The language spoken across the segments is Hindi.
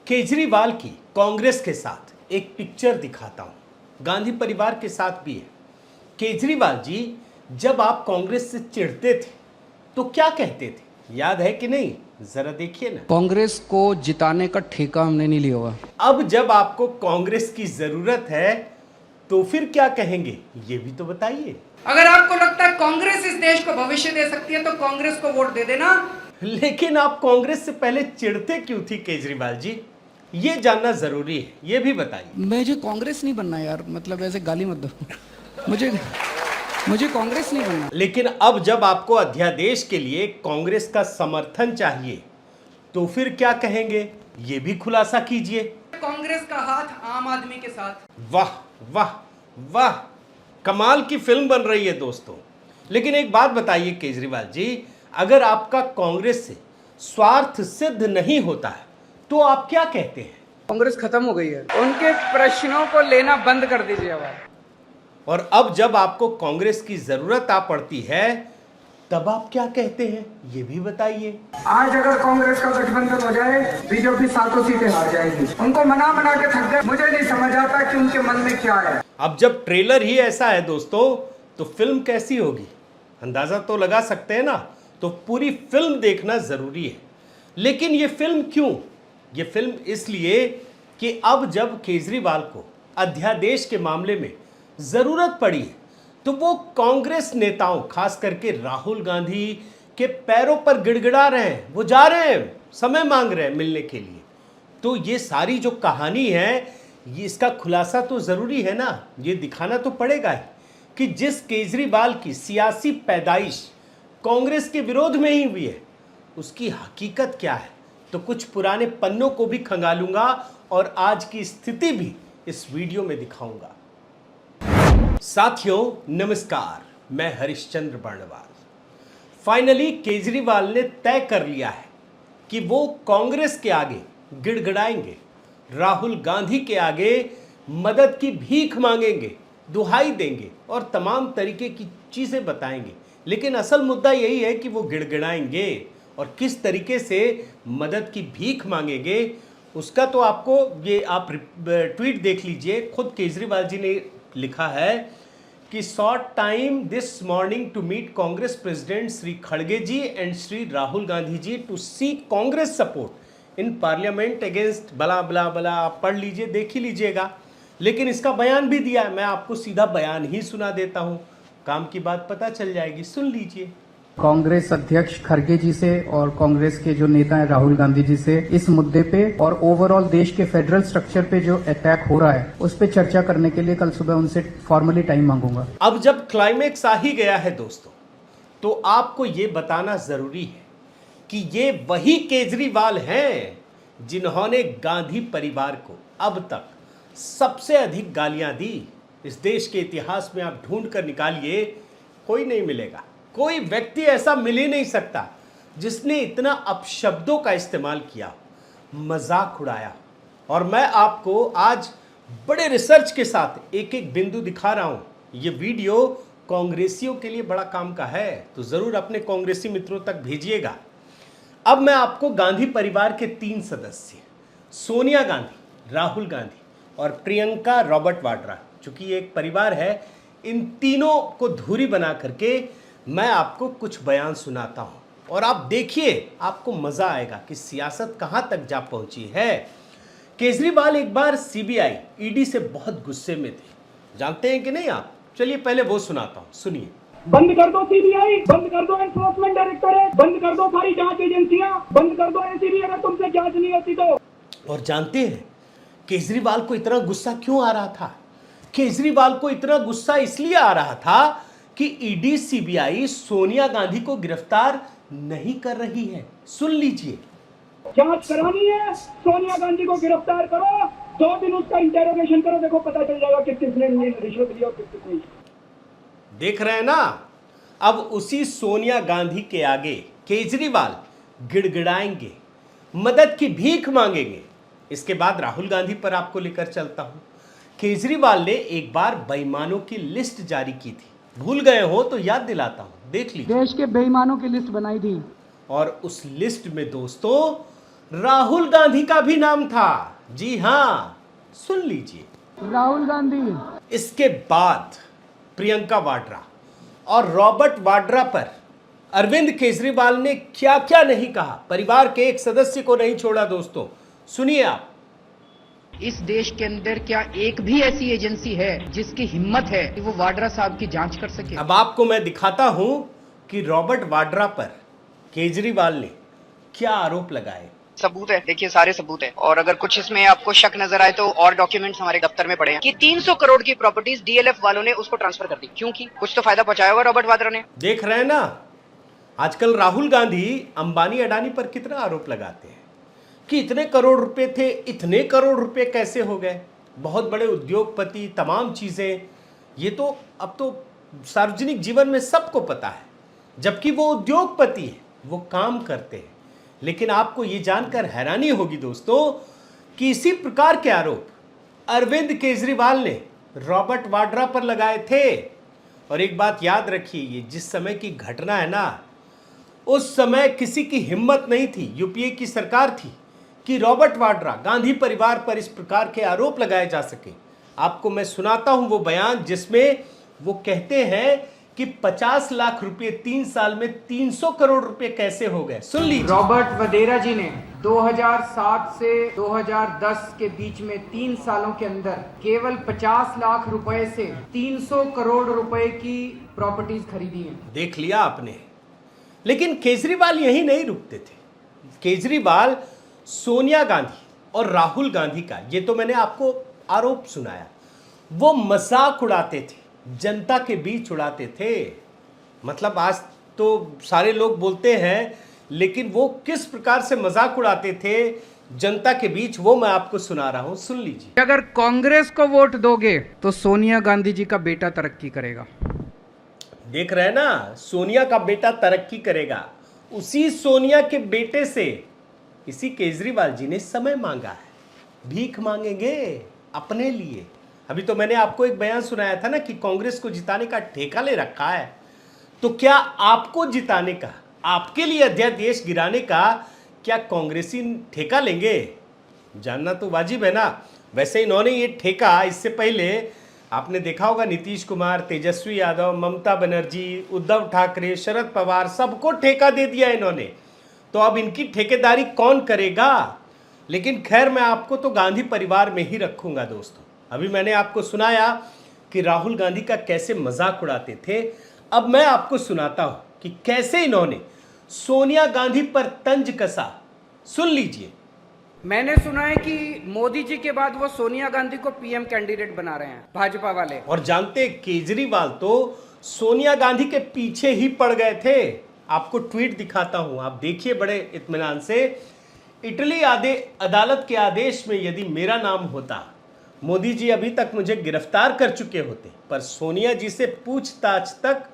केजरीवाल की कांग्रेस के साथ एक पिक्चर दिखाता हूं, गांधी परिवार के साथ भी है। केजरीवाल जी जब आप कांग्रेस से चिढ़ते थे तो क्या कहते थे, याद है कि नहीं? जरा देखिए ना। कांग्रेस को जिताने का ठेका हमने नहीं लिया हुआ। अब जब आपको कांग्रेस की जरूरत है तो फिर क्या कहेंगे, ये भी तो बताइए। अगर आपको लगता है कांग्रेस इस देश को भविष्य दे सकती है तो कांग्रेस को वोट दे देना। लेकिन आप कांग्रेस से पहले चिढ़ते क्यों थी केजरीवाल जी, ये जानना जरूरी है, ये भी बताइए। मुझे कांग्रेस नहीं बनना यार, मतलब ऐसे गाली मत दो। मुझे कांग्रेस नहीं बनना। लेकिन अब जब आपको अध्यादेश के लिए कांग्रेस का समर्थन चाहिए तो फिर क्या कहेंगे, ये भी खुलासा कीजिए। कांग्रेस का हाथ आम आदमी के साथ। वाह वाह वाह, कमाल की फिल्म बन रही है दोस्तों। लेकिन एक बात बताइए केजरीवाल जी, अगर आपका कांग्रेस से स्वार्थ सिद्ध नहीं होता है तो आप क्या कहते हैं? कांग्रेस खत्म हो गई है, उनके प्रश्नों को लेना बंद कर दीजिए अब। और अब जब आपको कांग्रेस की जरूरत आ पड़ती है तब आप क्या कहते हैं, ये भी बताइए। आज अगर कांग्रेस का गठबंधन हो जाए, बीजेपी 7 सीटें हार जाएगी। उनको मना के थक गए। मुझे नहीं समझ आता कि उनके मन में क्या है। अब जब ट्रेलर ही ऐसा है दोस्तों तो फिल्म कैसी होगी, अंदाजा तो लगा सकते हैं ना। तो पूरी फिल्म देखना जरूरी है। लेकिन ये फिल्म क्यों? ये फिल्म इसलिए कि अब जब केजरीवाल को अध्यादेश के मामले में जरूरत पड़ी है तो वो कांग्रेस नेताओं, खास करके राहुल गांधी के पैरों पर गिड़गिड़ा रहे हैं। वो जा रहे हैं, समय मांग रहे हैं मिलने के लिए। तो ये सारी जो कहानी है, ये इसका खुलासा तो जरूरी है ना, ये दिखाना तो पड़ेगा ही कि जिस केजरीवाल की सियासी पैदाइश कांग्रेस के विरोध में ही हुई है, उसकी हकीकत क्या है। तो कुछ पुराने पन्नों को भी खंगालूंगा और आज की स्थिति भी इस वीडियो में दिखाऊंगा। साथियों नमस्कार, मैं हरिश्चंद्र बर्णवाल। फाइनली केजरीवाल ने तय कर लिया है कि वो कांग्रेस के आगे गिड़गिड़ाएंगे, राहुल गांधी के आगे मदद की भीख मांगेंगे, दुहाई देंगे और तमाम तरीके की चीजें बताएंगे। लेकिन असल मुद्दा यही है कि वो गिड़गिड़ाएंगे और किस तरीके से मदद की भीख मांगेंगे उसका तो आपको, ये आप ट्वीट देख लीजिए। खुद केजरीवाल जी ने लिखा है कि short time this morning to meet Congress president Shri खड़गे ji and Shri Rahul Gandhi ji to seek Congress support in parliament against blah blah बला। आप पढ़ लीजिए, देख ही लीजिएगा। लेकिन इसका बयान भी दिया है, मैं आपको सीधा बयान ही सुना देता हूं, काम की बात पता चल जाएगी, सुन लीजिए। कांग्रेस अध्यक्ष खड़गे जी से और कांग्रेस के जो नेता हैं राहुल गांधी जी से इस मुद्दे पे और ओवरऑल देश के फेडरल स्ट्रक्चर पे जो अटैक हो रहा है उस पे चर्चा करने के लिए कल सुबह उनसे फॉर्मली टाइम मांगूंगा। अब जब क्लाइमेक्स आ ही गया है दोस्तों, तो आपको ये बताना जरूरी है कि ये वही केजरीवाल हैं जिन्होंने गांधी परिवार को अब तक सबसे अधिक गालियां दी। इस देश के इतिहास में आप ढूंढ कर निकालिए, कोई नहीं मिलेगा, कोई व्यक्ति ऐसा मिल ही नहीं सकता जिसने इतना अपशब्दों का इस्तेमाल किया, मजाक उड़ाया। और मैं आपको आज बड़े रिसर्च के साथ एक एक बिंदु दिखा रहा हूं। ये वीडियो कांग्रेसियों के लिए बड़ा काम का है, तो जरूर अपने कांग्रेसी मित्रों तक भेजिएगा। अब मैं आपको गांधी परिवार के 3 सदस्य, सोनिया गांधी, राहुल गांधी और प्रियंका रॉबर्ट वाड्रा, चूंकि ये एक परिवार है, इन तीनों को धुरी बना करके मैं आपको कुछ बयान सुनाता हूं और आप देखिए, आपको मजा आएगा कि सियासत कहां तक जा पहुंची है। केजरीवाल एक बार सीबीआई, ईडी से बहुत गुस्से में थे, जानते हैं कि नहीं आप? चलिए पहले वो सुनाता हूं, सुनिए। बंद कर दो सीबीआई, बंद कर दो एनफोर्समेंट डायरेक्टोरेट, बंद कर दो सारी जांच एजेंसियां, बंद कर दो एनसीबी अगर तुमसे जांच नहीं होती तो। और जानते हैं केजरीवाल को इतना गुस्सा क्यों आ रहा था? केजरीवाल को इतना गुस्सा इसलिए आ रहा था कि ईडी सीबीआई सोनिया गांधी को गिरफ्तार नहीं कर रही है। सुन लीजिए। जांच करानी है, सोनिया गांधी को गिरफ्तार करो, 2 दिन उसका इंटेरोगेशन करो, देखो पता चल जाएगा कि किसने रिश्वत ली और किसने नहीं। देख रहे हैं ना? अब उसी सोनिया गांधी के आगे केजरीवाल गिड़गिड़ाएंगे, मदद की भीख मांगेंगे। इसके बाद राहुल गांधी पर आपको लेकर चलता हूं। केजरीवाल ने एक बार बेईमानों की लिस्ट जारी की थी, भूल गए हो तो याद दिलाता हूं, देख लीजिए। देश के बेईमानों की लिस्ट बनाई थी और उस लिस्ट में दोस्तों राहुल गांधी का भी नाम था। जी हां, सुन लीजिए। राहुल गांधी। इसके बाद प्रियंका वाड्रा और रॉबर्ट वाड्रा पर अरविंद केजरीवाल ने क्या क्या नहीं कहा, परिवार के एक सदस्य को नहीं छोड़ा। दोस्तों सुनिए आप। इस देश के अंदर क्या एक भी ऐसी एजेंसी है जिसकी हिम्मत है कि वो वाड्रा साहब की जांच कर सके? अब आपको मैं दिखाता हूं कि रॉबर्ट वाड्रा पर केजरीवाल ने क्या आरोप लगाए। सबूत है, देखिए सारे सबूत है। और अगर कुछ इसमें आपको शक नजर आए तो और डॉक्यूमेंट्स हमारे दफ्तर में पड़े हैं कि 300 करोड़ की प्रॉपर्टीज डीएलएफ वालों ने उसको ट्रांसफर कर दी। क्योंकि कुछ तो फायदा पहुंचाया होगा रॉबर्ट वाड्रा ने। देख रहे हैं ना, आजकल राहुल गांधी अंबानी अडानी पर कितना आरोप लगाते हैं कि इतने करोड़ रुपए थे, इतने करोड़ रुपए कैसे हो गए, बहुत बड़े उद्योगपति, तमाम चीजें। ये तो अब तो सार्वजनिक जीवन में सबको पता है, जबकि वो उद्योगपति है, वो काम करते हैं। लेकिन आपको ये जानकर हैरानी होगी दोस्तों कि इसी प्रकार के आरोप अरविंद केजरीवाल ने रॉबर्ट वाड्रा पर लगाए थे। और एक बात याद रखिए, ये जिस समय की घटना है ना, उस समय किसी की हिम्मत नहीं थी, यूपीए की सरकार थी, कि रॉबर्ट वाड्रा, गांधी परिवार पर इस प्रकार के आरोप लगाए जा सके। आपको मैं सुनाता हूं वो बयान जिसमें वो कहते हैं कि 50 लाख रुपए 3 साल में 300 करोड़ रुपए कैसे हो गए। सुन लीजिए। रॉबर्ट वडेरा जी ने 2007 से 2010 के बीच में 3 सालों के अंदर केवल 50 लाख रुपए से 300 करोड़ रुपए की प्रॉपर्टीज खरीदी हैं। देख लिया आपने। लेकिन केजरीवाल यही नहीं रुकते थे। केजरीवाल सोनिया गांधी और राहुल गांधी का, ये तो मैंने आपको आरोप सुनाया, वो मजाक उड़ाते थे, जनता के बीच उड़ाते थे। मतलब आज तो सारे लोग बोलते हैं, लेकिन वो किस प्रकार से मजाक उड़ाते थे जनता के बीच, वो मैं आपको सुना रहा हूं, सुन लीजिए। अगर कांग्रेस को वोट दोगे तो सोनिया गांधी जी का बेटा तरक्की करेगा। देख रहे हैं ना, सोनिया का बेटा तरक्की करेगा। उसी सोनिया के बेटे से इसी केजरीवाल जी ने समय मांगा है, भीख मांगेंगे अपने लिए। अभी तो मैंने आपको एक बयान सुनाया था ना कि कांग्रेस को जिताने का ठेका ले रखा है। तो क्या आपको जिताने का, आपके लिए अध्यादेश गिराने का क्या कांग्रेसी ठेका लेंगे? जानना तो वाजिब है ना। वैसे इन्होंने ये ठेका इससे पहले आपने देखा होगा, नीतीश कुमार, तेजस्वी यादव, ममता बनर्जी, उद्धव ठाकरे, शरद पवार, सबको ठेका दे दिया इन्होंने। तो अब इनकी ठेकेदारी कौन करेगा? लेकिन खैर, मैं आपको तो गांधी परिवार में ही रखूंगा दोस्तों। अभी मैंने आपको सुनाया कि राहुल गांधी का कैसे मजाक उड़ाते थे। अब मैं आपको सुनाता हूं कि कैसे इन्होंने सोनिया गांधी पर तंज कसा। सुन लीजिए। मैंने सुना है कि मोदी जी के बाद वो सोनिया गांधी को पीएम कैंडिडेट बना रहे हैं भाजपा वाले। और जानते हैं, केजरीवाल तो सोनिया गांधी के पीछे ही पड़ गए थे। आपको ट्वीट दिखाता हूं, आप देखिए बड़े इत्मीनान से। इटली अदालत के आदेश में यदि मेरा नाम होता, मोदी जी अभी तक मुझे गिरफ्तार कर चुके होते, पर सोनिया जी से पूछताछ तक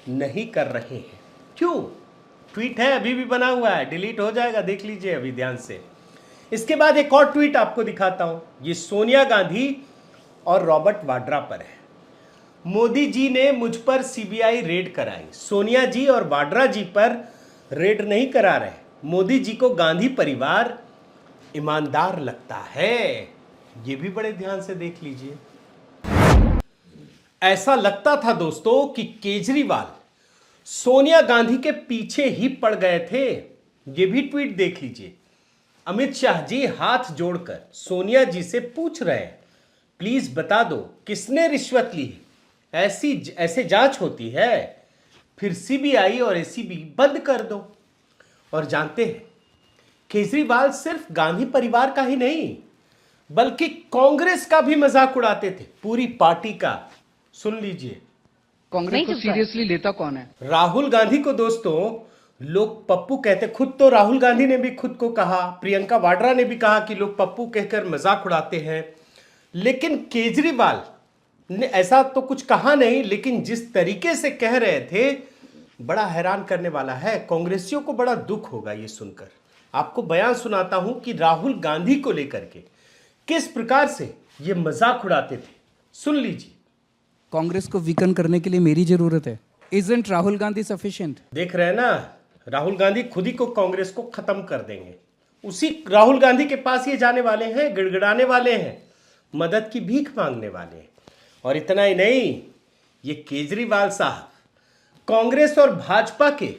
नहीं कर रहे हैं। क्यों? ट्वीट है, अभी भी बना हुआ है, डिलीट हो जाएगा, देख लीजिए अभी ध्यान से। इसके बाद एक और ट्वीट आपको दिखाता हूं, ये सोनिया गांधी और रॉबर्ट वाड्रा पर है। मोदी जी ने मुझ पर सीबीआई रेड कराई, सोनिया जी और वाड्रा जी पर रेड नहीं करा रहे। मोदी जी को गांधी परिवार ईमानदार लगता है। ये भी बड़े ध्यान से देख लीजिए। ऐसा लगता था दोस्तों कि केजरीवाल सोनिया गांधी के पीछे ही पड़ गए थे। ये भी ट्वीट देख लीजिए। अमित शाह जी हाथ जोड़कर सोनिया जी से पूछ रहे हैं, प्लीज बता दो किसने रिश्वत ली है, ऐसे जांच होती है, फिर सीबीआई और एसीबी बंद कर दो। और जानते हैं, केजरीवाल सिर्फ गांधी परिवार का ही नहीं बल्कि कांग्रेस का भी मजाक उड़ाते थे, पूरी पार्टी का। सुन लीजिए। कांग्रेस को सीरियसली लेता कौन है? राहुल गांधी को दोस्तों लोग पप्पू कहते, खुद तो राहुल गांधी ने भी खुद को कहा, प्रियंका वाड्रा ने भी कहा कि लोग पप्पू कहकर मजाक उड़ाते हैं। लेकिन केजरीवाल ने ऐसा तो कुछ कहा नहीं, लेकिन जिस तरीके से कह रहे थे, बड़ा हैरान करने वाला है। कांग्रेसियों को बड़ा दुख होगा ये सुनकर। आपको बयान सुनाता हूं कि राहुल गांधी को लेकर के किस प्रकार से ये मजाक उड़ाते थे। सुन लीजिए। कांग्रेस को वीकन करने के लिए मेरी जरूरत है। Isn't Rahul Gandhi sufficient? देख रहे हैं ना, राहुल गांधी खुद ही को कांग्रेस को खत्म कर देंगे। उसी राहुल गांधी के पास ये जाने वाले हैं, गिड़गिड़ाने वाले हैं, मदद की भीख मांगने वाले हैं। और इतना ही नहीं, ये केजरीवाल साहब कांग्रेस और भाजपा के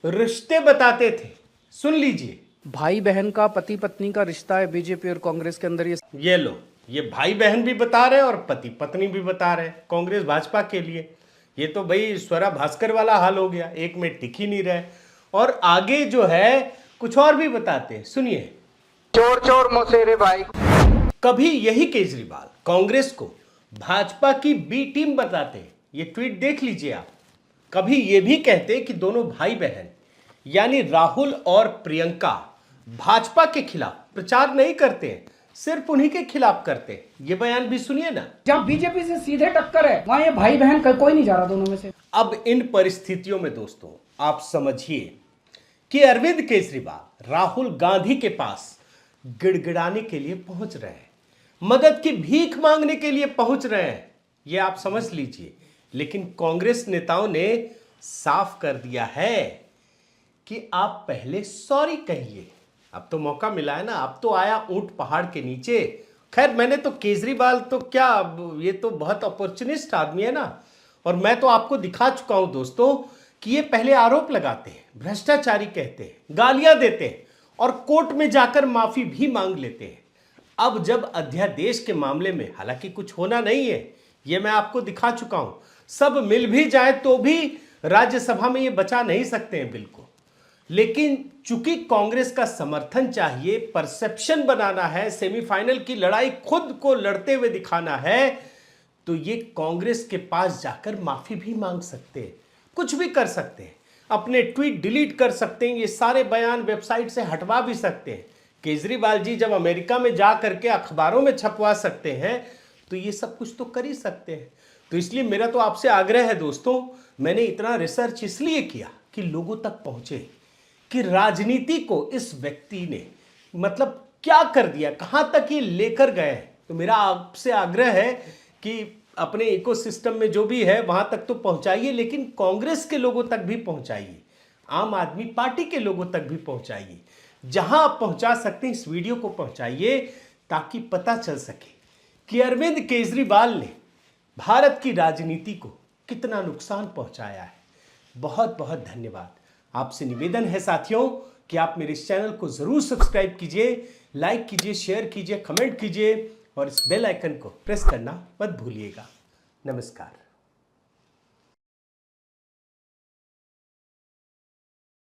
रिश्ते बताते थे। सुन लीजिए। भाई बहन का, पति पत्नी का रिश्ता है बीजेपी और कांग्रेस के अंदर। ये लो, ये भाई बहन भी बता रहे हैं और पति पत्नी भी बता रहे हैं कांग्रेस भाजपा के लिए। ये तो भाई स्वरा भास्कर वाला हाल हो गया, एक में टिक ही नहीं रहे। और आगे जो है कुछ और भी बताते हैं, सुनिए। चोर चोर मौसेरे भाई। कभी यही केजरीवाल कांग्रेस को भाजपा की बी टीम बताते हैं, ये ट्वीट देख लीजिए आप। कभी ये भी कहते कि दोनों भाई बहन यानी राहुल और प्रियंका भाजपा के खिलाफ प्रचार नहीं करते हैं, सिर्फ उन्हीं के खिलाफ करते हैं। ये बयान भी सुनिए ना। जहाँ बीजेपी से सीधे टक्कर है वहाँ ये भाई बहन कोई नहीं जा रहा दोनों में से। अब इन परिस्थितियों में दोस्तों आप समझिए कि अरविंद केजरीवाल राहुल गांधी के पास गिड़गिड़ाने के लिए पहुंच रहे हैं, मदद की भीख मांगने के लिए पहुंच रहे हैं, ये आप समझ लीजिए। लेकिन कांग्रेस नेताओं ने साफ कर दिया है कि आप पहले सॉरी कहिए। अब तो मौका मिला है ना, अब तो आया ऊंट पहाड़ के नीचे। खैर, मैंने तो केजरीवाल तो क्या, ये तो बहुत अपॉर्चुनिस्ट आदमी है ना। और मैं तो आपको दिखा चुका हूं दोस्तों कि ये पहले आरोप लगाते हैं, भ्रष्टाचारी कहते हैं, गालियां देते हैं और कोर्ट में जाकर माफी भी मांग लेते हैं। अब जब अध्यादेश के मामले में हालांकि कुछ होना नहीं है, ये मैं आपको दिखा चुका हूं, सब मिल भी जाए तो भी राज्यसभा में ये बचा नहीं सकते हैं बिल्कुल। लेकिन चूंकि कांग्रेस का समर्थन चाहिए, परसेप्शन बनाना है, सेमीफाइनल की लड़ाई खुद को लड़ते हुए दिखाना है, तो ये कांग्रेस के पास जाकर माफी भी मांग सकते हैं, कुछ भी कर सकते हैं, अपने ट्वीट डिलीट कर सकते हैं, ये सारे बयान वेबसाइट से हटवा भी सकते हैं। केजरीवाल जी जब अमेरिका में जा करके अखबारों में छपवा सकते हैं तो ये सब कुछ तो कर ही सकते हैं। तो इसलिए मेरा तो आपसे आग्रह है दोस्तों, मैंने इतना रिसर्च इसलिए किया कि लोगों तक पहुंचे कि राजनीति को इस व्यक्ति ने मतलब क्या कर दिया, कहां तक ये लेकर गए। तो मेरा आपसे आग्रह है कि अपने इकोसिस्टम में जो भी है वहां तक तो पहुंचाइए, लेकिन कांग्रेस के लोगों तक भी पहुंचाइए, आम आदमी पार्टी के लोगों तक भी पहुंचाइए। जहां आप पहुंचा सकते हैं इस वीडियो को पहुंचाइए, ताकि पता चल सके कि अरविंद केजरीवाल ने भारत की राजनीति को कितना नुकसान पहुंचाया है। बहुत बहुत धन्यवाद। आपसे निवेदन है साथियों कि आप मेरे इस चैनल को जरूर सब्सक्राइब कीजिए, लाइक कीजिए, शेयर कीजिए, कमेंट कीजिए और इस बेल आइकन को प्रेस करना मत भूलिएगा। नमस्कार।